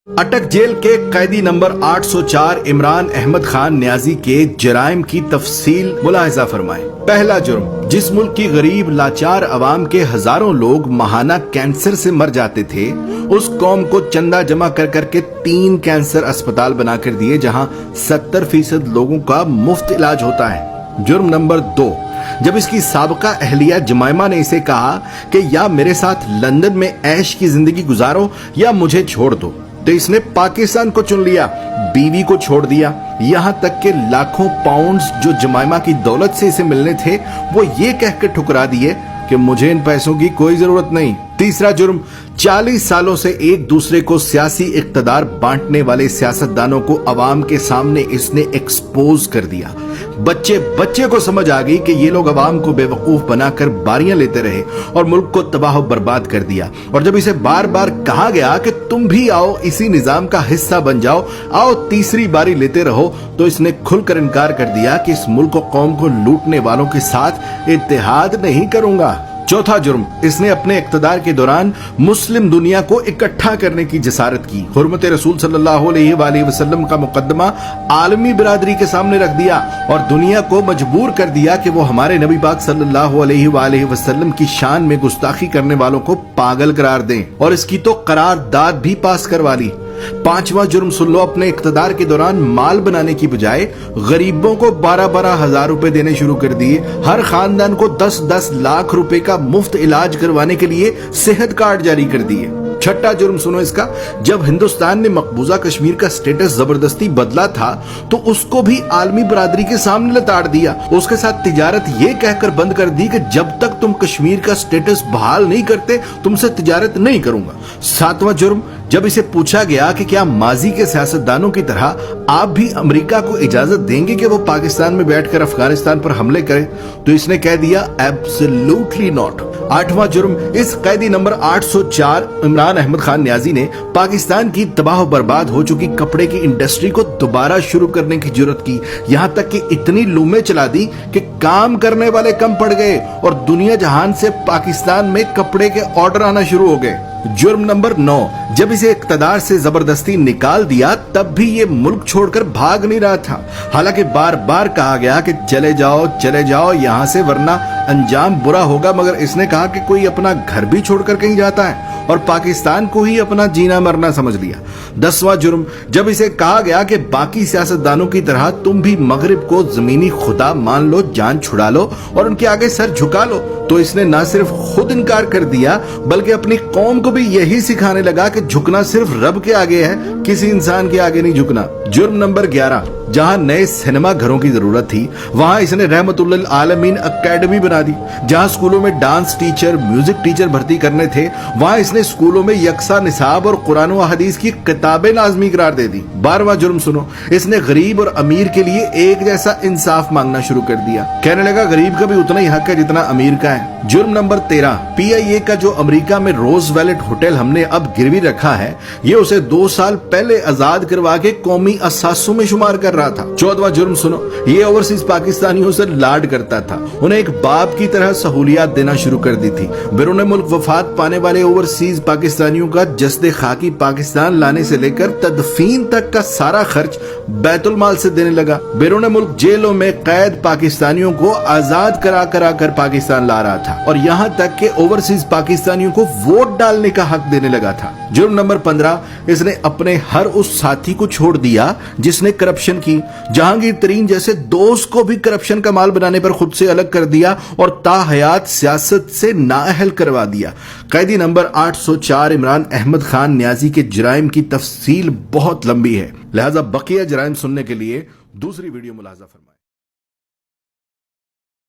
अटक जेल के कैदी नंबर 804 इमरान अहमद खान न्याजी के जराइम की तफसील मुलाहिजा फरमाएं। पहला जुर्म, जिस मुल्क की गरीब लाचार अवाम के हजारों लोग माहाना कैंसर से मर जाते थे, उस कौम को चंदा जमा कर करके 3 कैंसर अस्पताल बनाकर दिए जहां 70% लोगों का मुफ्त इलाज होता है। जुर्म नंबर 2, जब इसकी साबका अहलिया जमाइमा ने इसे कहा कि या मेरे साथ लंदन में ऐश की जिंदगी गुजारो या मुझे छोड़ दो, तो इसने पाकिस्तान को चुन लिया, बीवी को छोड़ दिया, यहाँ तक के लाखों पाउंड्स जो जमाइमा की दौलत से इसे मिलने थे वो ये कहकर ठुकरा दिए कि मुझे इन पैसों की कोई जरूरत नहीं। तीसरा जुर्म, 40 सालों से एक दूसरे को सियासी इक्तदार बांटने वाले सियासतदानों को अवाम के सामने इसने एक्सपोज कर दिया। बच्चे को समझ आ गई कि ये लोग अवाम को बेवकूफ बनाकर बारियां लेते रहे और मुल्क को तबाह बर्बाद कर दिया। और जब इसे बार बार कहा गया कि तुम भी आओ इसी निजाम का हिस्सा बन जाओ, आओ तीसरी बारी लेते रहो, तो इसने खुलकर इनकार कर दिया कि इस मुल्क और कौम को लूटने वालों के साथ इत्तेहाद नहीं करूंगा। चौथा जुर्म, इसने अपने इक्तदार के दौरान मुस्लिम दुनिया को इकट्ठा करने की जसारत की। हुर्मत रसूल सल्लल्लाहु अलैहि वसल्लम का मुकद्दमा आलमी बिरादरी के सामने रख दिया और दुनिया को मजबूर कर दिया कि वो हमारे नबी पाक सल्लल्लाहु अलैहि वसल्लम की शान में गुस्ताखी करने वालों को पागल करार दें, और इसकी तो करारदाद भी पास करवा ली। पांचवा जुर्म सुन लो, अपने इक्तदार के दौरान माल बनाने की बजाय गरीबों को 12-12 हजार रुपए देने शुरू कर दिए। हर खानदान को 10-10 लाख रुपए का मुफ्त इलाज करवाने के लिए सेहत कार्ड जारी कर दिए। छठा जुर्म सुनो इसका, जब हिंदुस्तान ने मकबूजा कश्मीर का स्टेटस जबरदस्ती बदला था तो उसको भी आलमी बरादरी के सामने लताड़ दिया। उसके साथ तिजारत ये कहकर बंद कर दी कि जब तक तुम कश्मीर का स्टेटस बहाल नहीं करते तुमसे तिजारत नहीं करूंगा। सातवां जुर्म, जब इसे पूछा गया कि क्या माजी के सियासतदानों की तरह आप भी अमेरिका को इजाजत देंगे कि वो पाकिस्तान में बैठकर अफगानिस्तान पर हमले करे, तो इसने कह दिया एब्सोल्युटली नॉट। आठवां जुर्म, इस कैदी नंबर 804 इमरान अहमद खान न्याजी ने पाकिस्तान की तबाह बर्बाद हो चुकी कपड़े की इंडस्ट्री को दोबारा शुरू करने की जुर्रत की, यहाँ तक कि इतनी लूमें चला दी कि काम करने वाले कम पड़ गए और दुनिया जहान से पाकिस्तान में कपड़े के ऑर्डर आना शुरू हो गए। जुर्म नंबर 9, जब इसे इक्तदार से जबरदस्ती निकाल दिया तब भी ये मुल्क छोड़कर भाग नहीं रहा था। हालांकि बार बार कहा गया कि चले जाओ यहाँ से वरना अंजाम बुरा होगा, मगर इसने कहा कि कोई अपना घर भी छोड़कर कहीं जाता है और पाकिस्तान को ही अपना जीना मरना समझ लिया। 10वां जुर्म, जब इसे कहा गया कि बाकी सियासतदानों की तरह तुम भी मगरिब को जमीनी खुदा मान लो, जान छुड़ा लो और उनके आगे सर झुका लो, तो इसने न सिर्फ खुद इनकार कर दिया बल्कि अपनी कौम को भी यही सिखाने लगा कि झुकना सिर्फ रब के आगे है, किसी इंसान के आगे नहीं झुकना। जुर्म नंबर 11, जहां नए सिनेमा घरों की जरूरत थी वहां इसने रहमतुल्लिल आलमीन एकेडमी बना दी। जहां स्कूलों में डांस टीचर, म्यूजिक टीचर भर्ती करने थे वहां इसने स्कूलों में यकसा निसाब और कुरान व हदीस की किताबें लाजमी करार दे दी। 12वां जुर्म सुनो, इसने गरीब और अमीर के लिए एक जैसा इंसाफ मांगना शुरू कर दिया। कहने लगा गरीब का भी उतना ही हक है जितना अमीर का है। जुर्म नंबर 13, PIA का जो अमेरिका में रोज वैलेट होटल हमने अब गिरवी रखा है, ये उसे 2 साल पहले आजाद करवा के कौमी असासों में शुमार कर रहा था। 14वां जुर्म सुनो, ये ओवरसीज पाकिस्तानियों से लाड करता था, उन्हें एक बाप की तरह सहूलियात देना शुरू कर दी थी। बैरून मुल्क वफात पाने वाले ओवरसीज पाकिस्तानियों का जस्दे खाकी पाकिस्तान लाने से लेकर तदफीन तक का सारा खर्च बैतुल माल से देने लगा। बैरून मुल्क जेलों में कैद पाकिस्तानियों को आजाद करा कर पाकिस्तान ला रहा था और यहाँ तक के ओवरसीज पाकिस्तानियों को वोट डालने का हक देने लगा था। जुर्म नंबर 15, इसने अपने हर उस साथी को छोड़ दिया जिसने करप्शन की। जहांगीर तरीन जैसे दोस्त को भी करप्शन का माल बनाने पर खुद से अलग कर दिया और ताहयात सियासत से नाअहल करवा दिया। कैदी नंबर 804 इमरान अहमद खान न्याजी के जराइम की तफसील बहुत लंबी है, लिहाजा बकिया जराइम सुनने के लिए दूसरी वीडियो मुलाजा फरमाएं।